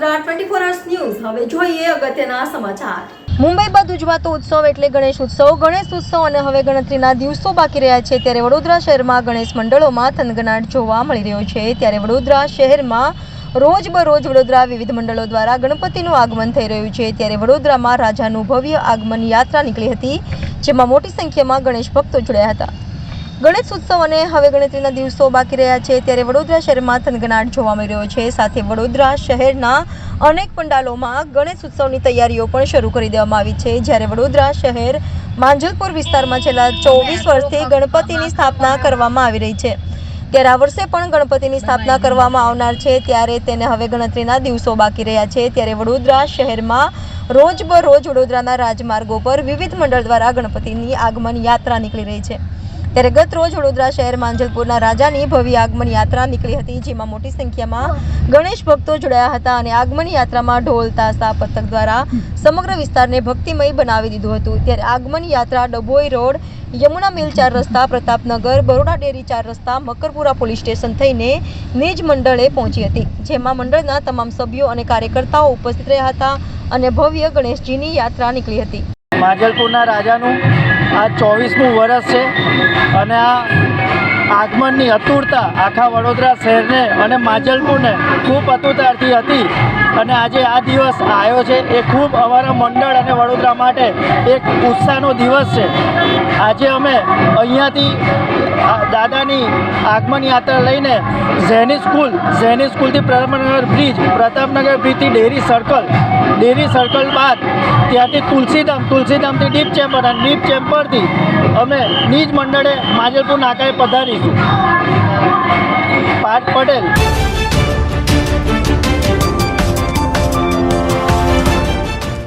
નમસ્કાર 24 hours news હવે જોઈએ અગત્યના સમાચાર। મુંબઈ બાદ ઉજવાતો ઉત્સવ એટલે ગણેશ ઉત્સવ અને હવે ગણતરીના દિવસો બાકી રહ્યા છે ત્યારે વડોદરા શહેરમાં ગણેશ મંડળોમાં થનગનાટ જોવા મળી રહ્યો છે। ત્યારે વડોદરા શહેરમાં રોજબરોજ વડોદરા વિવિધ મંડળો દ્વારા ગણપતિનું આગમન થઈ રહ્યું છે। ત્યારે વડોદરામાં રાજાનું ભવ્ય આગમન યાત્રા નીકળી હતી, જેમાં મોટી સંખ્યામાં ગણેશ ભક્તો જોડાયા હતા। ગણેશ ઉત્સવ અને હવે ગણતરીના દિવસો બાકી રહ્યા છે ત્યારે વડોદરા શહેરમાં થનગનાટ જોવા મળી રહ્યો છે। સાથે વડોદરા શહેરના અનેક પંડાલોમાં ગણેશ ઉત્સવની તૈયારીઓ પણ શરૂ કરી દેવામાં આવી છે। જ્યારે વડોદરા શહેર માંજલપુર વિસ્તારમાં છેલ્લા 24 વર્ષથી ગણપતિની સ્થાપના કરવામાં આવી રહી છે, ત્યારે આ વર્ષે પણ ગણપતિની સ્થાપના કરવામાં આવનાર છે, ત્યારે તેને હવે ગણતરીના દિવસો બાકી રહ્યા છે। ત્યારે વડોદરા શહેરમાં રોજબરોજ વડોદરાના રાજમાર્ગો પર વિવિધ મંડળ દ્વારા ગણપતિની આગમન યાત્રા નીકળી રહી છે। ત્યારે ગત રોજ વડોદરા શહેર માંજલપુરના રાજાની ભવ્ય આગમન યાત્રા નીકળી હતી, જેમાં મોટી સંખ્યામાં ગણેશ ભક્તો જોડાયા હતા અને આગમન યાત્રામાં ઢોલ, તાશા, પતંગ દ્વારા સમગ્ર વિસ્તારને ભક્તિમય બનાવી દીધું હતું। ત્યારે આગમન યાત્રા ડભોઈ રોડ, યમુના મિલ 4 રસ્તા, પ્રતાપનગર, બરોડા ડેરી 4 રસ્તા, મકરપુરા પોલીસ સ્ટેશન થઈને નિજ મંડળે પહોંચી હતી, જેમાં મંડળના તમામ સભ્યો અને કાર્યકર્તાઓ ઉપસ્થિત રહ્યા હતા અને ભવ્ય ગણેશજીની યાત્રા નીકળી હતી। માંજલપુરના રાજાનું આ 24મું વર્ષ છે અને આ આગમનની અતુરતા આખા વડોદરા શહેરને અને માંજલપુરને ખૂબ અતુરતાથી હતી અને આજે આ દિવસ આવ્યો છે એ ખૂબ અમારા મંડળ અને વડોદરા માટે એક ઉત્સાહનો દિવસ છે। આજે અમે અહીંયાથી દાદાની આગમન યાત્રા લઈને ઝેની સ્કૂલથી પ્રતાપનગર બ્રિજથી ડેરી સર્કલ બાદ ત્યાંથી તુલસીધામથી ડીપ ચેમ્બર અને ડીપ ચેમ્બરથી અમે નિજ મંડળે માંજલપુર નાકાએ પધારીશું। પાર્થ પટેલ।